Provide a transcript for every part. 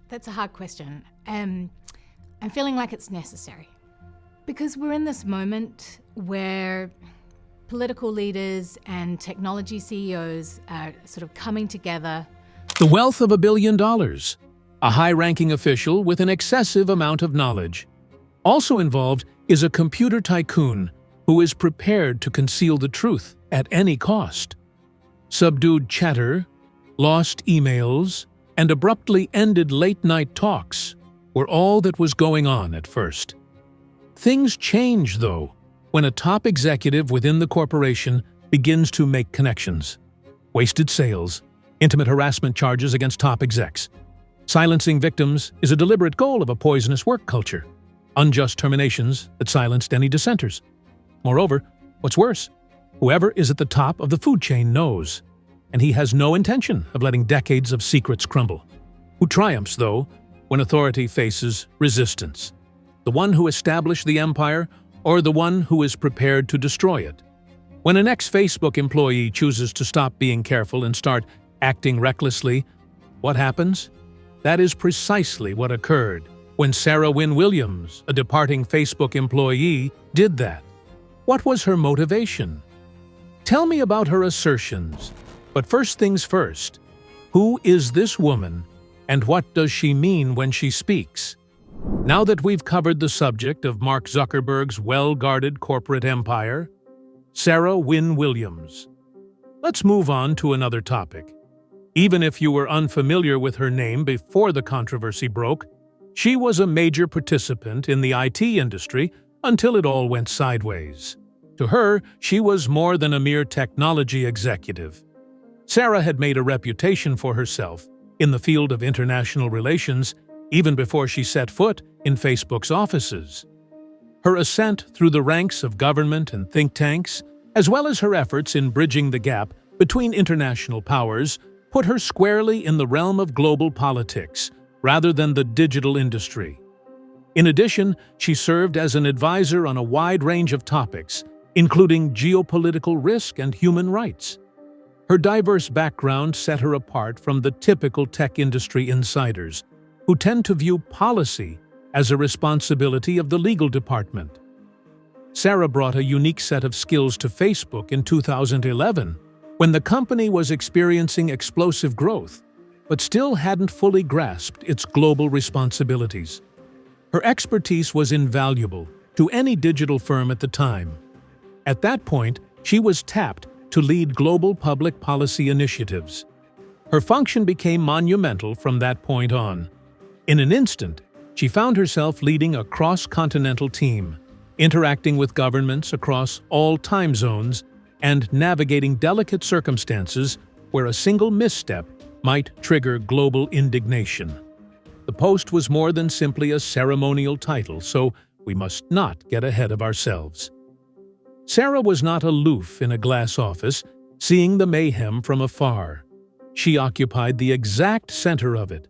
That's a hard question. I'm feeling like it's necessary. Because we're in this moment where political leaders and technology CEOs are sort of coming together. The wealth of $1 billion. A high-ranking official with an excessive amount of knowledge. Also involved is a computer tycoon who is prepared to conceal the truth at any cost. Subdued chatter, lost emails, and abruptly ended late-night talks were all that was going on at first. Things change, though, when a top executive within the corporation begins to make connections. Wasted sales, intimate harassment charges against top execs. Silencing victims is a deliberate goal of a poisonous work culture. Unjust terminations that silenced any dissenters. Moreover, what's worse, whoever is at the top of the food chain knows, and he has no intention of letting decades of secrets crumble. Who triumphs, though, when authority faces resistance? The one who established the empire, or the one who is prepared to destroy it? When an ex-Facebook employee chooses to stop being careful and start acting recklessly, what happens? That is precisely what occurred when Sarah Wynne Williams, a departing Facebook employee, did that. What was her motivation? Tell me about her assertions. But first things first, who is this woman, and what does she mean when she speaks? Now that we've covered the subject of Mark Zuckerberg's well-guarded corporate empire, Sarah Wynne Williams, let's move on to another topic. Even if you were unfamiliar with her name before the controversy broke, she was a major participant in the IT industry until it all went sideways. To her, she was more than a mere technology executive. Sarah had made a reputation for herself in the field of international relations even before she set foot in Facebook's offices. Her ascent through the ranks of government and think tanks, as well as her efforts in bridging the gap between international powers, put her squarely in the realm of global politics rather than the digital industry. In addition, she served as an advisor on a wide range of topics, including geopolitical risk and human rights. Her diverse background set her apart from the typical tech industry insiders, who tend to view policy as a responsibility of the legal department. Sarah brought a unique set of skills to Facebook in 2011, when the company was experiencing explosive growth, but still hadn't fully grasped its global responsibilities. Her expertise was invaluable to any digital firm at the time. At that point, she was tapped to lead global public policy initiatives. Her function became monumental from that point on. In an instant, she found herself leading a cross-continental team, interacting with governments across all time zones, and navigating delicate circumstances where a single misstep might trigger global indignation. The post was more than simply a ceremonial title, so we must not get ahead of ourselves. Sarah was not aloof in a glass office, seeing the mayhem from afar. She occupied the exact center of it.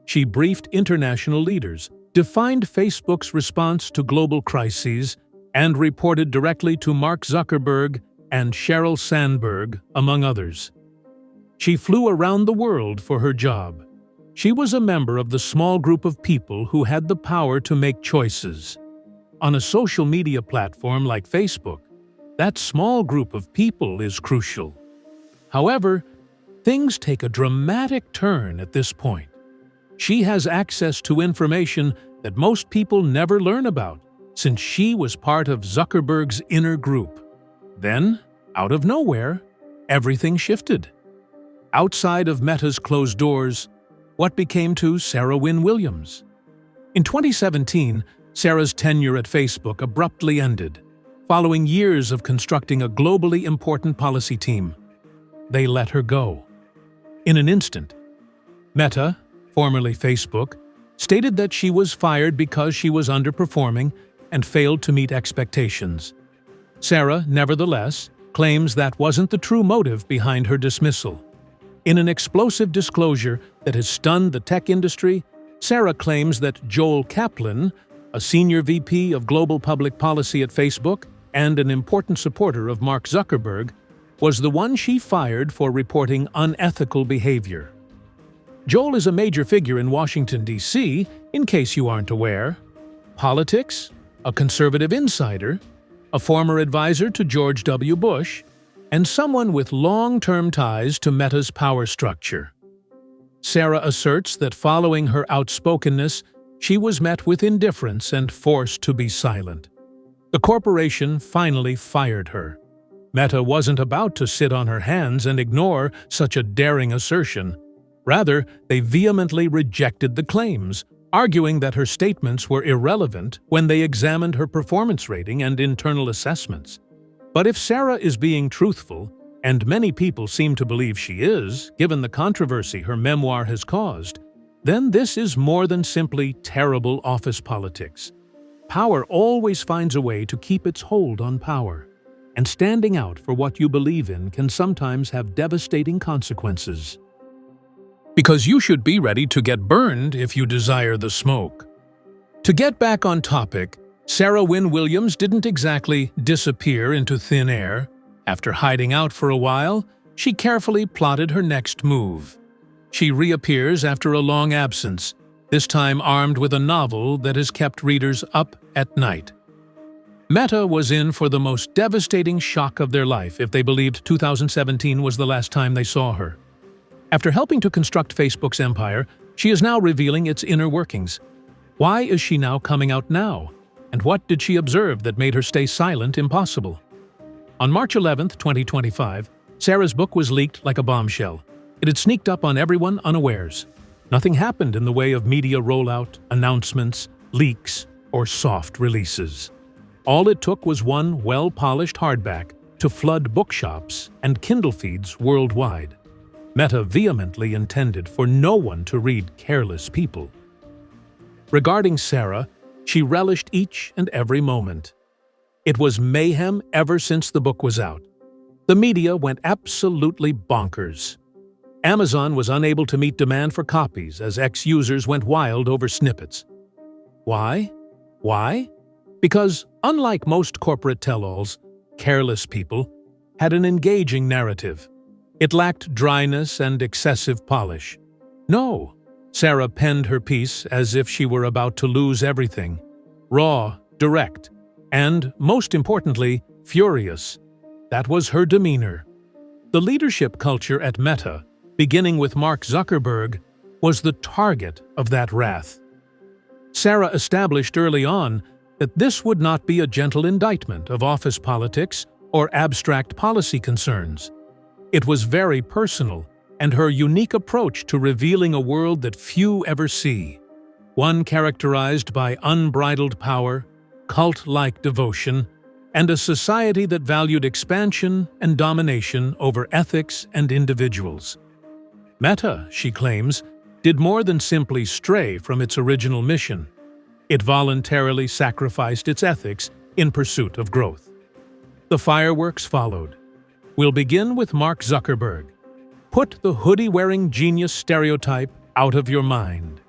She briefed international leaders, defined Facebook's response to global crises, and reported directly to Mark Zuckerberg and Sheryl Sandberg, among others. She flew around the world for her job. She was a member of the small group of people who had the power to make choices. On a social media platform like Facebook, that small group of people is crucial. However, things take a dramatic turn at this point. She has access to information that most people never learn about, since she was part of Zuckerberg's inner group. Then, out of nowhere, everything shifted. Outside of Meta's closed doors, what became to Sarah Wynne Williams? In 2017, Sarah's tenure at Facebook abruptly ended, following years of constructing a globally important policy team. They let her go. In an instant, Meta, formerly Facebook, stated that she was fired because she was underperforming and failed to meet expectations. Sarah, nevertheless, claims that wasn't the true motive behind her dismissal. In an explosive disclosure that has stunned the tech industry, Sarah claims that Joel Kaplan, a senior VP of global public policy at Facebook and an important supporter of Mark Zuckerberg, was the one she fired for reporting unethical behavior. Joel is a major figure in Washington, D.C., in case you aren't aware. Politics, a conservative insider, a former advisor to George W. Bush, and someone with long-term ties to Meta's power structure. Sarah asserts that following her outspokenness, she was met with indifference and forced to be silent. The corporation finally fired her. Meta wasn't about to sit on her hands and ignore such a daring assertion. Rather, they vehemently rejected the claims, arguing that her statements were irrelevant when they examined her performance rating and internal assessments. But if Sarah is being truthful, and many people seem to believe she is, given the controversy her memoir has caused, then this is more than simply terrible office politics. Power always finds a way to keep its hold on power, and standing out for what you believe in can sometimes have devastating consequences. Because you should be ready to get burned if you desire the smoke. To get back on topic, Sarah Wynne Williams didn't exactly disappear into thin air. After hiding out for a while, she carefully plotted her next move. She reappears after a long absence, this time armed with a novel that has kept readers up at night. Meta was in for the most devastating shock of their life if they believed 2017 was the last time they saw her. After helping to construct Facebook's empire, she is now revealing its inner workings. Why is she now coming out now? And what did she observe that made her stay silent impossible? On March 11, 2025, Sarah's book was leaked like a bombshell. It had sneaked up on everyone unawares. Nothing happened in the way of media rollout, announcements, leaks, or soft releases. All it took was one well-polished hardback to flood bookshops and Kindle feeds worldwide. Meta vehemently intended for no one to read careless people. Regarding Sarah, she relished each and every moment. It was mayhem ever since the book was out. The media went absolutely bonkers. Amazon was unable to meet demand for copies as ex-users went wild over snippets. Why? Why? Because, unlike most corporate tell-alls, Careless People had an engaging narrative. It lacked dryness and excessive polish. No, Sarah penned her piece as if she were about to lose everything. Raw, direct, and, most importantly, furious. That was her demeanor. The leadership culture at Meta, beginning with Mark Zuckerberg, was the target of that wrath. Sarah established early on that this would not be a gentle indictment of office politics or abstract policy concerns. It was very personal, and her unique approach to revealing a world that few ever see, one characterized by unbridled power, cult-like devotion, and a society that valued expansion and domination over ethics and individuals. Meta, she claims, did more than simply stray from its original mission. It voluntarily sacrificed its ethics in pursuit of growth. The fireworks followed. We'll begin with Mark Zuckerberg. Put the hoodie-wearing genius stereotype out of your mind.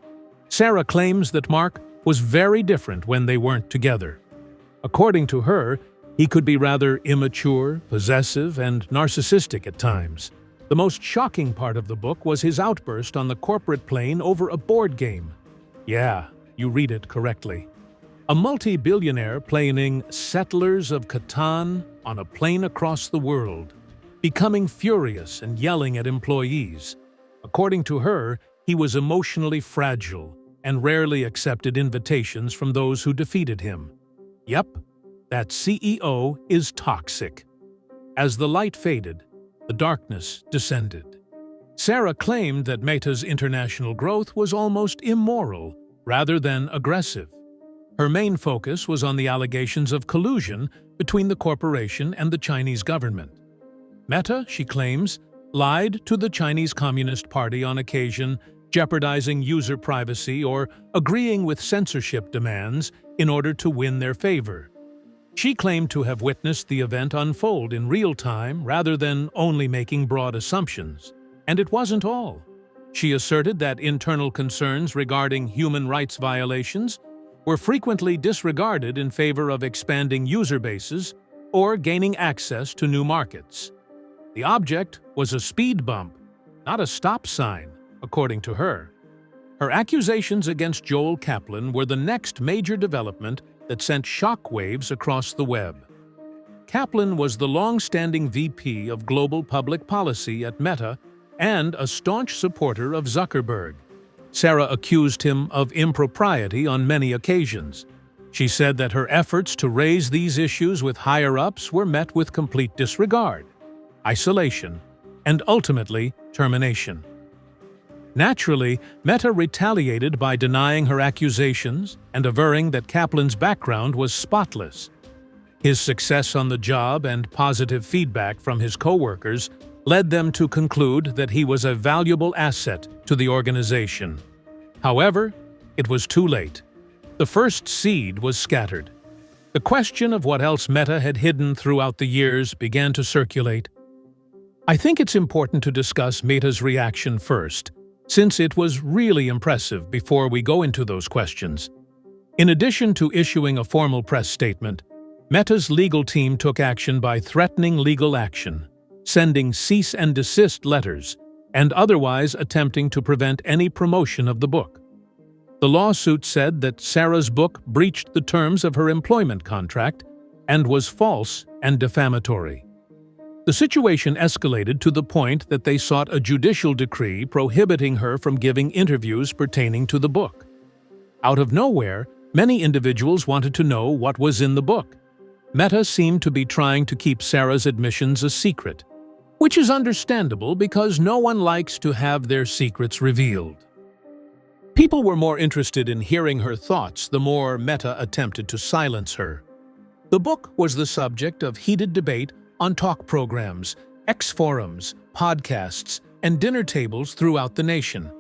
Sarah claims that Mark was very different when they weren't together. According to her, he could be rather immature, possessive, and narcissistic at times. The most shocking part of the book was his outburst on the corporate plane over a board game. Yeah, you read it correctly. A multi-billionaire playing Settlers of Catan on a plane across the world, becoming furious and yelling at employees. According to her, he was emotionally fragile and rarely accepted invitations from those who defeated him. Yep, that CEO is toxic. As the light faded, the darkness descended. Sarah claimed that Meta's international growth was almost immoral rather than aggressive. Her main focus was on the allegations of collusion between the corporation and the Chinese government. Meta, she claims, lied to the Chinese Communist Party on occasion, jeopardizing user privacy or agreeing with censorship demands in order to win their favor. She claimed to have witnessed the event unfold in real time rather than only making broad assumptions. And it wasn't all. She asserted that internal concerns regarding human rights violations were frequently disregarded in favor of expanding user bases or gaining access to new markets. The object was a speed bump, not a stop sign, according to her. Her accusations against Joel Kaplan were the next major development that sent shockwaves across the web. Kaplan was the long-standing VP of Global Public Policy at Meta and a staunch supporter of Zuckerberg. Sarah accused him of impropriety on many occasions. She said that her efforts to raise these issues with higher-ups were met with complete disregard, isolation, and ultimately termination. Naturally, Meta retaliated by denying her accusations and averring that Kaplan's background was spotless. His success on the job and positive feedback from his coworkers led them to conclude that he was a valuable asset to the organization. However, it was too late. The first seed was scattered. The question of what else Meta had hidden throughout the years began to circulate. I think it's important to discuss Meta's reaction first, since it was really impressive before we go into those questions. In addition to issuing a formal press statement, Meta's legal team took action by threatening legal action, sending cease and desist letters, and otherwise attempting to prevent any promotion of the book. The lawsuit said that Sarah's book breached the terms of her employment contract and was false and defamatory. The situation escalated to the point that they sought a judicial decree prohibiting her from giving interviews pertaining to the book. Out of nowhere, many individuals wanted to know what was in the book. Meta seemed to be trying to keep Sarah's admissions a secret, which is understandable because no one likes to have their secrets revealed. People were more interested in hearing her thoughts the more Meta attempted to silence her. The book was the subject of heated debate on talk programs, X forums, podcasts, and dinner tables throughout the nation.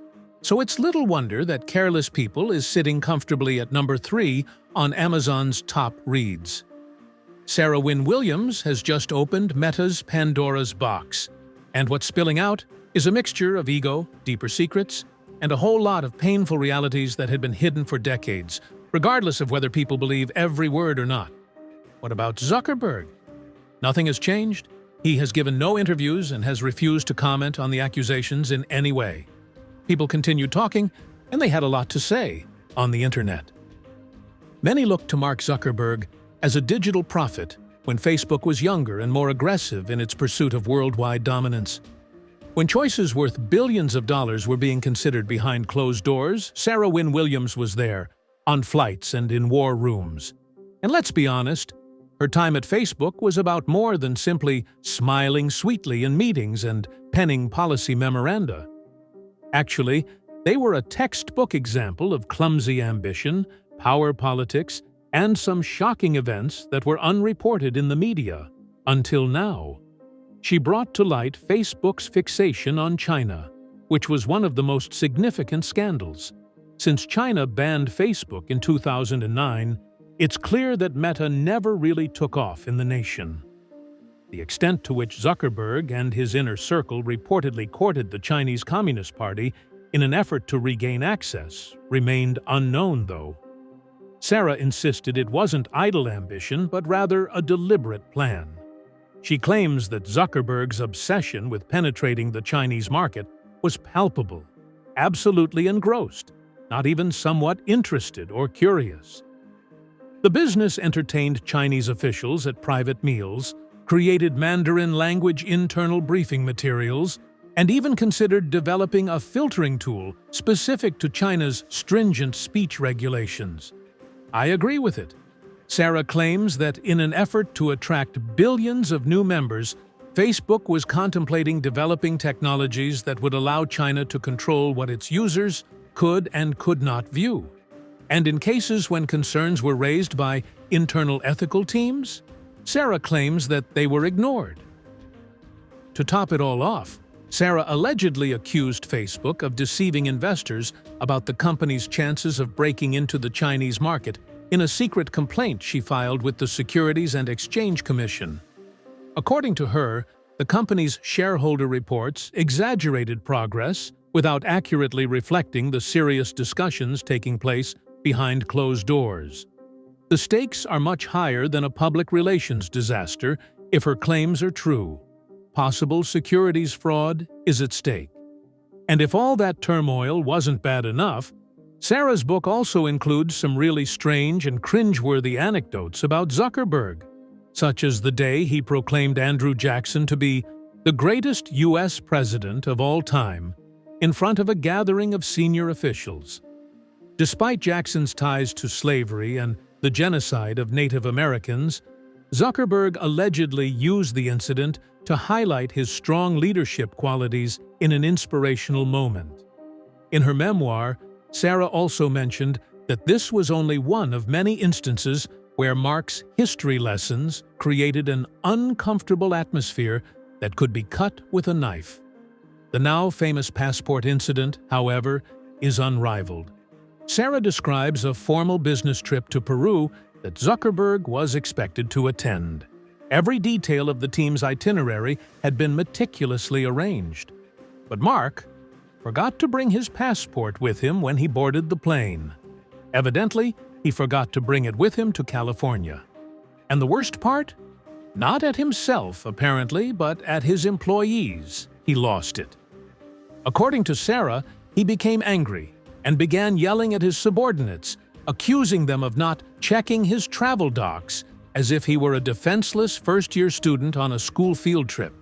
So it's little wonder that Careless People is sitting comfortably at number 3 on Amazon's top reads. Sarah Wynne Williams has just opened Meta's Pandora's box, and what's spilling out is a mixture of ego, deeper secrets, and a whole lot of painful realities that had been hidden for decades, regardless of whether people believe every word or not. What about Zuckerberg? Nothing has changed. He has given no interviews and has refused to comment on the accusations in any way. People continued talking, and they had a lot to say on the internet. Many looked to Mark Zuckerberg as a digital prophet when Facebook was younger and more aggressive in its pursuit of worldwide dominance. When choices worth billions of dollars were being considered behind closed doors, Sarah Wynne Williams was there, on flights and in war rooms. And let's be honest, her time at Facebook was about more than simply smiling sweetly in meetings and penning policy memoranda. Actually, they were a textbook example of clumsy ambition, power politics, and some shocking events that were unreported in the media until now. She brought to light Facebook's fixation on China, which was one of the most significant scandals. Since China banned Facebook in 2009, it's clear that Meta never really took off in the nation. The extent to which Zuckerberg and his inner circle reportedly courted the Chinese Communist Party in an effort to regain access remained unknown, though. Sarah insisted it wasn't idle ambition, but rather a deliberate plan. She claims that Zuckerberg's obsession with penetrating the Chinese market was palpable, absolutely engrossed, not even somewhat interested or curious. The business entertained Chinese officials at private meals, created Mandarin language internal briefing materials, and even considered developing a filtering tool specific to China's stringent speech regulations. I agree with it. Sarah claims that in an effort to attract billions of new members, Facebook was contemplating developing technologies that would allow China to control what its users could and could not view. And in cases when concerns were raised by internal ethical teams, Sarah claims that they were ignored. To top it all off, Sarah allegedly accused Facebook of deceiving investors about the company's chances of breaking into the Chinese market in a secret complaint she filed with the Securities and Exchange Commission. According to her, the company's shareholder reports exaggerated progress without accurately reflecting the serious discussions taking place behind closed doors. The stakes are much higher than a public relations disaster if her claims are true. Possible securities fraud is at stake. And if all that turmoil wasn't bad enough, Sarah's book also includes some really strange and cringeworthy anecdotes about Zuckerberg, such as the day he proclaimed Andrew Jackson to be the greatest U.S. president of all time in front of a gathering of senior officials. Despite Jackson's ties to slavery and the genocide of Native Americans, Zuckerberg allegedly used the incident to highlight his strong leadership qualities in an inspirational moment. In her memoir, Sarah also mentioned that this was only one of many instances where Mark's history lessons created an uncomfortable atmosphere that could be cut with a knife. The now famous passport incident, however, is unrivaled. Sarah describes a formal business trip to Peru that Zuckerberg was expected to attend. Every detail of the team's itinerary had been meticulously arranged. But Mark forgot to bring his passport with him when he boarded the plane. Evidently, he forgot to bring it with him to California. And the worst part? Not at himself, apparently, but at his employees. He lost it. According to Sarah, he became angry and began yelling at his subordinates, accusing them of not checking his travel docs as if he were a defenseless first-year student on a school field trip.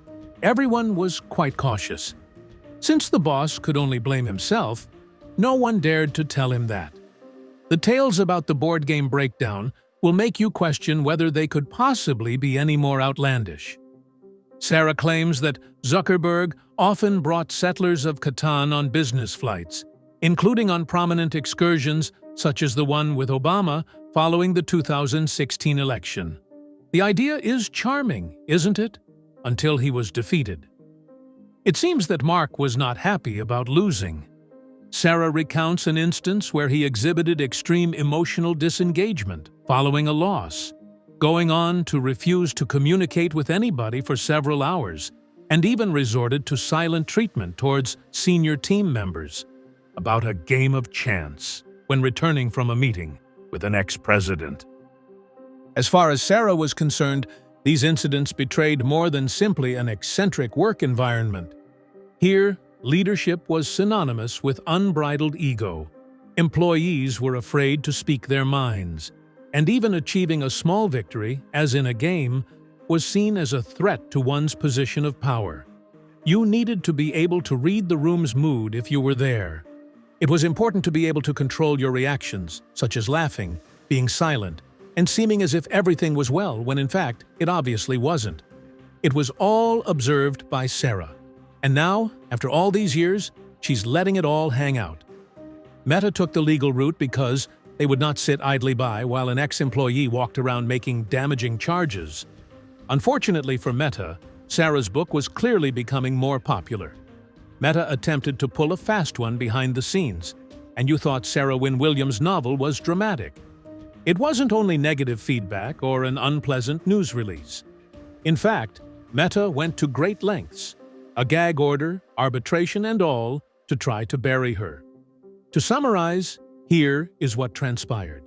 Everyone was quite cautious. Since the boss could only blame himself, no one dared to tell him that. The tales about the board game breakdown will make you question whether they could possibly be any more outlandish. Sarah claims that Zuckerberg often brought settlers of Catan on business flights, including on prominent excursions such as the one with Obama following the 2016 election. The idea is charming, isn't it? Until he was defeated. It seems that Mark was not happy about losing. Sarah recounts an instance where he exhibited extreme emotional disengagement following a loss, going on to refuse to communicate with anybody for several hours, and even resorted to silent treatment towards senior team members about a game of chance when returning from a meeting with an ex-president. As far as Sarah was concerned, these incidents betrayed more than simply an eccentric work environment. Here, leadership was synonymous with unbridled ego. Employees were afraid to speak their minds, and even achieving a small victory, as in a game, was seen as a threat to one's position of power. You needed to be able to read the room's mood if you were there. It was important to be able to control your reactions, such as laughing, being silent, and seeming as if everything was well when in fact it obviously wasn't. It was all observed by Sarah. And now, after all these years, she's letting it all hang out. Meta took the legal route because they would not sit idly by while an ex-employee walked around making damaging charges. Unfortunately for Meta, Sarah's book was clearly becoming more popular. Meta attempted to pull a fast one behind the scenes, and you thought Sarah Wynne Williams' novel was dramatic. It wasn't only negative feedback or an unpleasant news release. In fact, Meta went to great lengths, a gag order, arbitration and all, to try to bury her. To summarize, here is what transpired.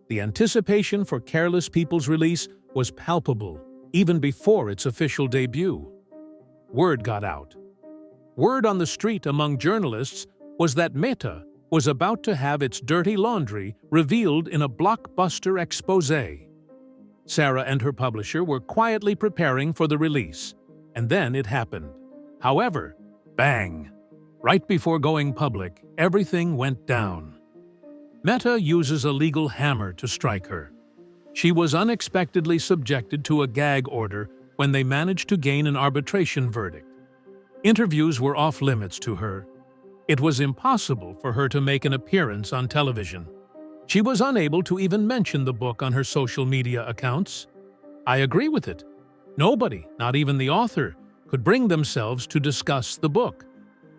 The anticipation for Careless People's release was palpable even before its official debut. Word got out. Word on the street among journalists was that Meta was about to have its dirty laundry revealed in a blockbuster exposé. Sarah and her publisher were quietly preparing for the release, and then it happened. However, bang! Right before going public, everything went down. Meta uses a legal hammer to strike her. She was unexpectedly subjected to a gag order when they managed to gain an arbitration verdict. Interviews were off limits to her. It was impossible for her to make an appearance on television. She was unable to even mention the book on her social media accounts. I agree with it. Nobody, not even the author, could bring themselves to discuss the book.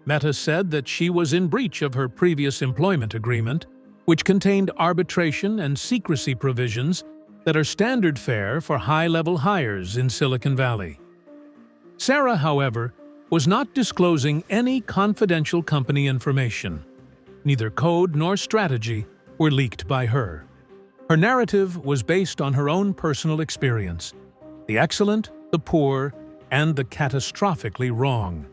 Meta said that she was in breach of her previous employment agreement, which contained arbitration and secrecy provisions that are standard fare for high-level hires in Silicon Valley. Sarah, however, was not disclosing any confidential company information. Neither code nor strategy were leaked by her. Her narrative was based on her own personal experience, the excellent, the poor, and the catastrophically wrong.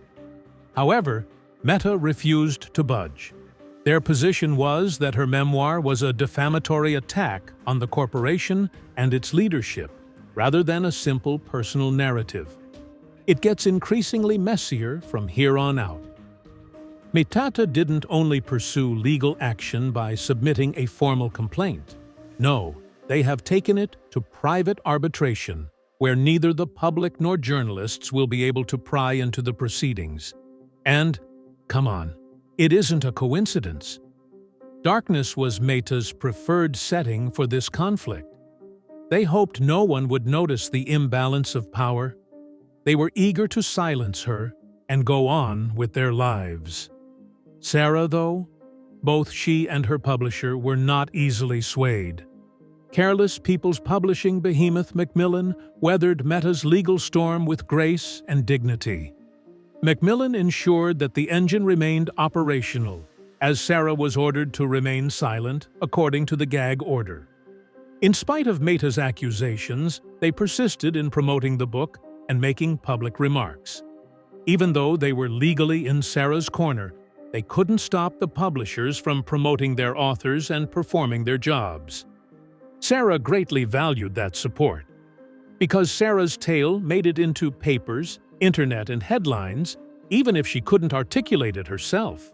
However, Meta refused to budge. Their position was that her memoir was a defamatory attack on the corporation and its leadership, rather than a simple personal narrative. It gets increasingly messier from here on out. Meta didn't only pursue legal action by submitting a formal complaint. No, they have taken it to private arbitration, where neither the public nor journalists will be able to pry into the proceedings. And, come on, it isn't a coincidence. Darkness was Meta's preferred setting for this conflict. They hoped no one would notice the imbalance of power. They were eager to silence her and go on with their lives. Sarah, though, both she and her publisher were not easily swayed. Careless People's Publishing behemoth Macmillan weathered Meta's legal storm with grace and dignity. Macmillan ensured that the engine remained operational, as Sarah was ordered to remain silent according to the gag order. In spite of Meta's accusations, they persisted in promoting the book and making public remarks. Even though they were legally in Sarah's corner, they couldn't stop the publishers from promoting their authors and performing their jobs. Sarah greatly valued that support. Because Sarah's tale made it into papers, internet, and headlines, even if she couldn't articulate it herself.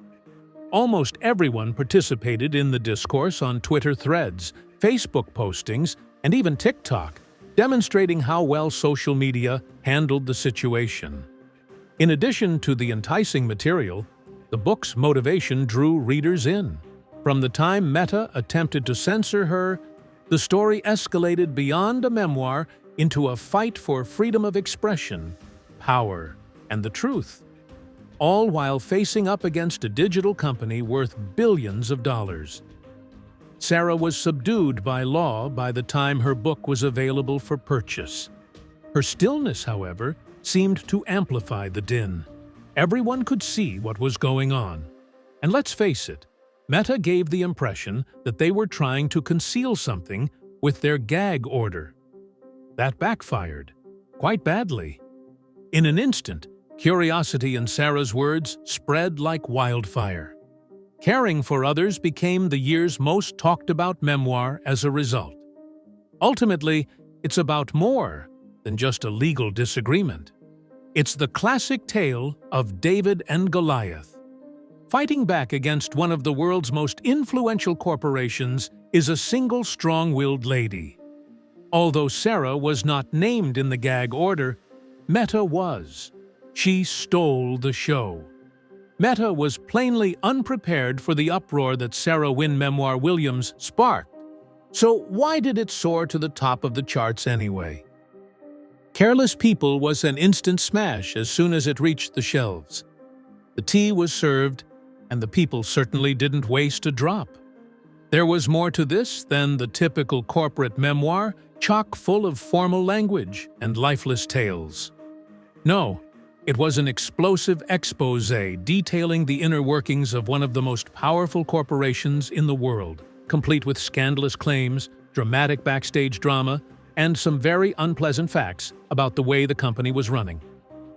Almost everyone participated in the discourse on Twitter threads, Facebook postings, and even TikTok, demonstrating how well social media handled the situation. In addition to the enticing material, the book's motivation drew readers in. From the time Meta attempted to censor her, the story escalated beyond a memoir into a fight for freedom of expression, power, and the truth, all while facing up against a digital company worth billions of dollars. Sarah was subdued by law by the time her book was available for purchase. Her stillness, however, seemed to amplify the din. Everyone could see what was going on. And let's face it, Meta gave the impression that they were trying to conceal something with their gag order. That backfired, quite badly. In an instant, curiosity in Sarah's words spread like wildfire. Caring for Others became the year's most talked about memoir as a result. Ultimately, it's about more than just a legal disagreement. It's the classic tale of David and Goliath. Fighting back against one of the world's most influential corporations is a single strong-willed lady. Although Sarah was not named in the gag order, Meta was. She stole the show. Meta was plainly unprepared for the uproar that Sarah Wynne Memoir Williams sparked. So why did it soar to the top of the charts anyway? Careless People was an instant smash as soon as it reached the shelves. The tea was served, and the people certainly didn't waste a drop. There was more to this than the typical corporate memoir, chock full of formal language and lifeless tales. No, it was an explosive exposé detailing the inner workings of one of the most powerful corporations in the world, complete with scandalous claims, dramatic backstage drama, and some very unpleasant facts about the way the company was running.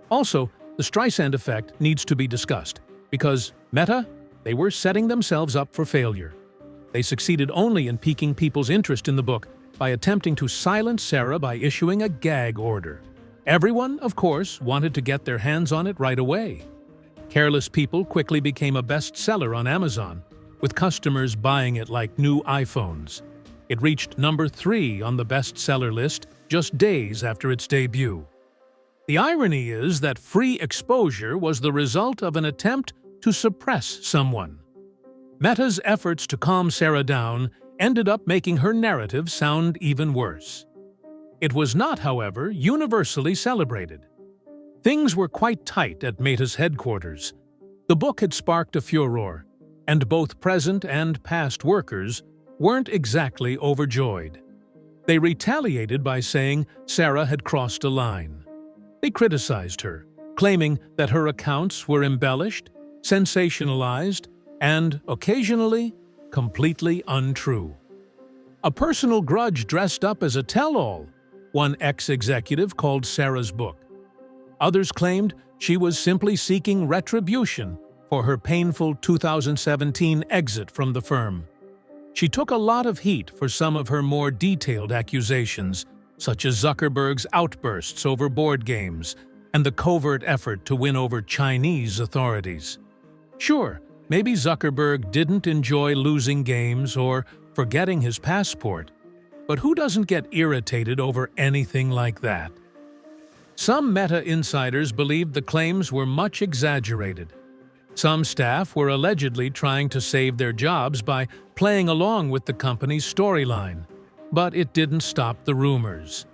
Also, the Streisand effect needs to be discussed, because Meta, they were setting themselves up for failure. They succeeded only in piquing people's interest in the book by attempting to silence Sarah by issuing a gag order. Everyone, of course, wanted to get their hands on it right away. Careless People quickly became a bestseller on Amazon, with customers buying it like new iPhones. It reached number 3 on the bestseller list just days after its debut. The irony is that free exposure was the result of an attempt to suppress someone. Meta's efforts to calm Sarah down ended up making her narrative sound even worse. It was not, however, universally celebrated. Things were quite tight at Meta's headquarters. The book had sparked a furor, and both present and past workers weren't exactly overjoyed. They retaliated by saying Sarah had crossed a line. They criticized her, claiming that her accounts were embellished, sensationalized, and, occasionally, completely untrue. A personal grudge dressed up as a tell-all, one ex-executive called Sarah's book. Others claimed she was simply seeking retribution for her painful 2017 exit from the firm. She took a lot of heat for some of her more detailed accusations, such as Zuckerberg's outbursts over board games and the covert effort to win over Chinese authorities. Sure, maybe Zuckerberg didn't enjoy losing games or forgetting his passport, but who doesn't get irritated over anything like that? Some Meta insiders believed the claims were much exaggerated. Some staff were allegedly trying to save their jobs by playing along with the company's storyline, but it didn't stop the rumors.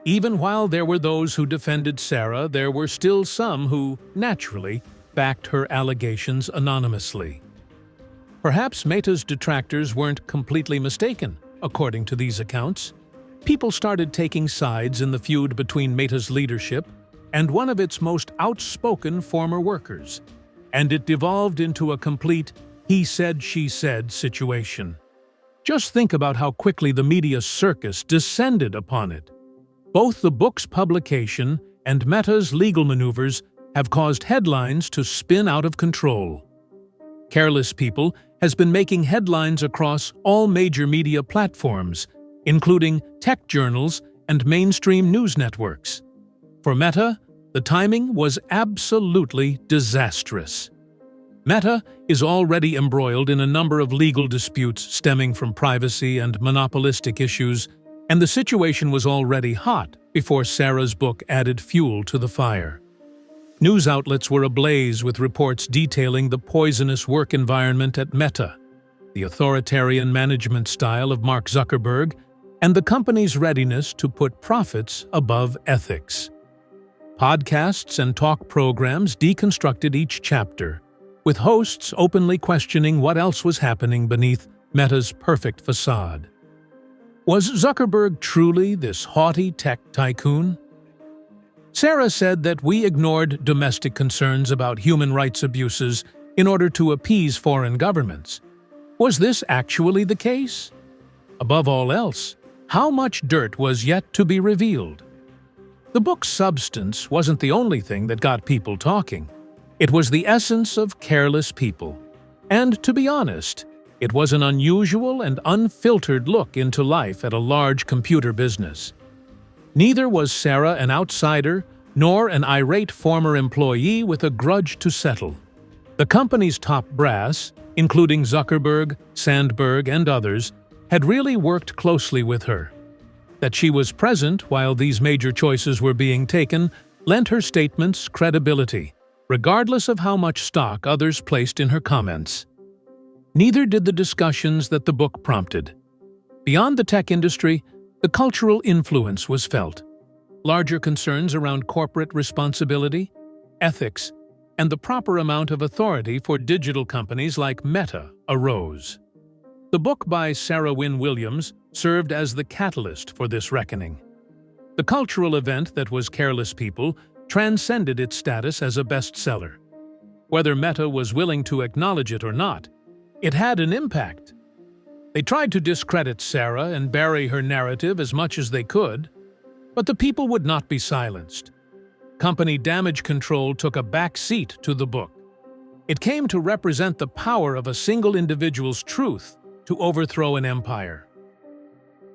Even while there were those who defended Sarah, there were still some who, naturally, backed her allegations anonymously. Perhaps Meta's detractors weren't completely mistaken, according to these accounts. People started taking sides in the feud between Meta's leadership and one of its most outspoken former workers, and it devolved into a complete he said, she said situation. Just think about how quickly the media circus descended upon it. Both the book's publication and Meta's legal maneuvers have caused headlines to spin out of control. Careless People has been making headlines across all major media platforms, including tech journals and mainstream news networks. For Meta, the timing was absolutely disastrous. Meta is already embroiled in a number of legal disputes stemming from privacy and monopolistic issues, and the situation was already hot before Sarah's book added fuel to the fire. News outlets were ablaze with reports detailing the poisonous work environment at Meta, the authoritarian management style of Mark Zuckerberg, and the company's readiness to put profits above ethics. Podcasts and talk programs deconstructed each chapter, with hosts openly questioning what else was happening beneath Meta's perfect facade. Was Zuckerberg truly this haughty tech tycoon? Sarah said that we ignored domestic concerns about human rights abuses in order to appease foreign governments. Was this actually the case? Above all else, how much dirt was yet to be revealed? The book's substance wasn't the only thing that got people talking. It was the essence of Careless People. And to be honest, it was an unusual and unfiltered look into life at a large computer business. Neither was Sarah an outsider, nor an irate former employee with a grudge to settle. The company's top brass, including Zuckerberg, Sandberg, and others, had really worked closely with her. That she was present while these major choices were being taken lent her statements credibility, regardless of how much stock others placed in her comments. Neither did the discussions that the book prompted. Beyond the tech industry, the cultural influence was felt. Larger concerns around corporate responsibility, ethics, and the proper amount of authority for digital companies like Meta arose. The book by Sarah Wynne Williams served as the catalyst for this reckoning. The cultural event that was Careless People transcended its status as a bestseller. Whether Meta was willing to acknowledge it or not, it had an impact. They tried to discredit Sarah and bury her narrative as much as they could, but the people would not be silenced. Company damage control took a back seat to the book. It came to represent the power of a single individual's truth to overthrow an empire.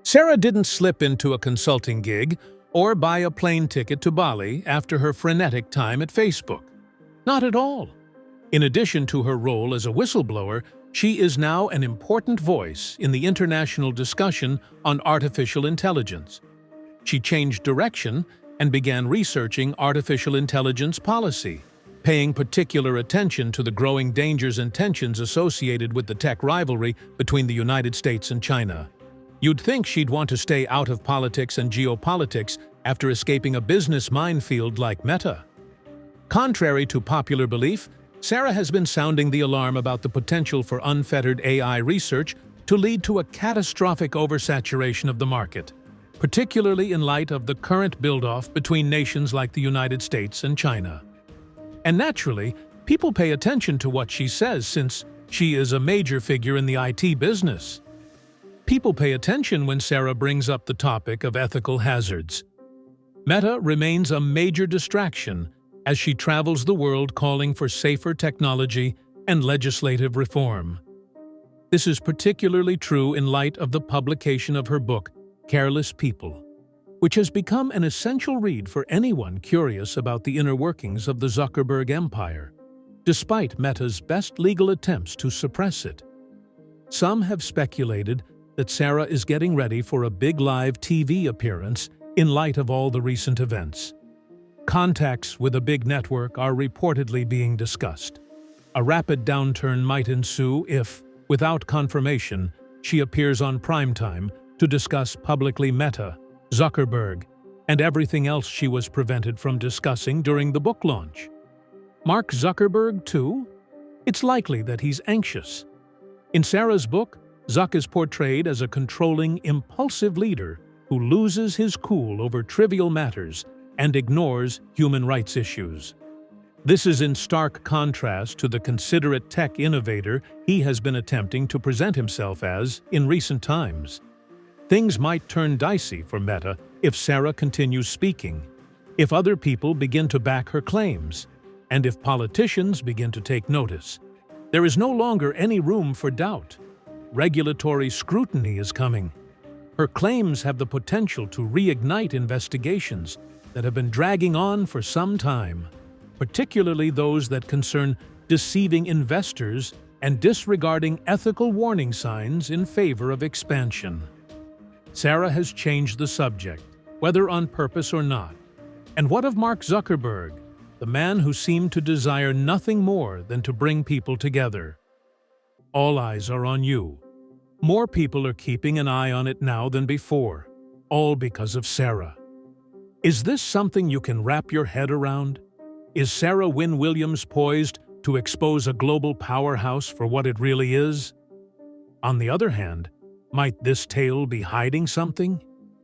Sarah didn't slip into a consulting gig or buy a plane ticket to Bali after her frenetic time at Facebook. Not at all. In addition to her role as a whistleblower, she is now an important voice in the international discussion on artificial intelligence. She changed direction and began researching artificial intelligence policy, paying particular attention to the growing dangers and tensions associated with the tech rivalry between the United States and China. You'd think she'd want to stay out of politics and geopolitics after escaping a business minefield like Meta. Contrary to popular belief, Sarah has been sounding the alarm about the potential for unfettered AI research to lead to a catastrophic oversaturation of the market, particularly in light of the current build-off between nations like the United States and China. And naturally, people pay attention to what she says since she is a major figure in the IT business. People pay attention when Sarah brings up the topic of ethical hazards. Meta remains a major distraction as she travels the world calling for safer technology and legislative reform. This is particularly true in light of the publication of her book, Careless People, which has become an essential read for anyone curious about the inner workings of the Zuckerberg empire, despite Meta's best legal attempts to suppress it. Some have speculated that Sarah is getting ready for a big live TV appearance in light of all the recent events. Contacts with a big network are reportedly being discussed. A rapid downturn might ensue if, without confirmation, she appears on primetime to discuss publicly Meta, Zuckerberg, and everything else she was prevented from discussing during the book launch. Mark Zuckerberg, too? It's likely that he's anxious. In Sarah's book, Zuck is portrayed as a controlling, impulsive leader who loses his cool over trivial matters and ignores human rights issues. This is in stark contrast to the considerate tech innovator he has been attempting to present himself as in recent times. Things might turn dicey for Meta if Sarah continues speaking, if other people begin to back her claims, and if politicians begin to take notice. There is no longer any room for doubt. Regulatory scrutiny is coming. Her claims have the potential to reignite investigations that have been dragging on for some time, particularly those that concern deceiving investors and disregarding ethical warning signs in favor of expansion. Sarah has changed the subject, whether on purpose or not. And what of Mark Zuckerberg, the man who seemed to desire nothing more than to bring people together? All eyes are on you. More people are keeping an eye on it now than before, all because of Sarah. Is this something you can wrap your head around? Is Sarah Wynne Williams poised to expose a global powerhouse for what it really is? On the other hand, might this tale be hiding something?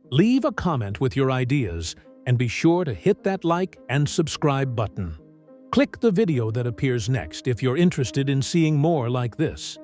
Leave a comment with your ideas and be sure to hit that like and subscribe button. Click the video that appears next if you're interested in seeing more like this.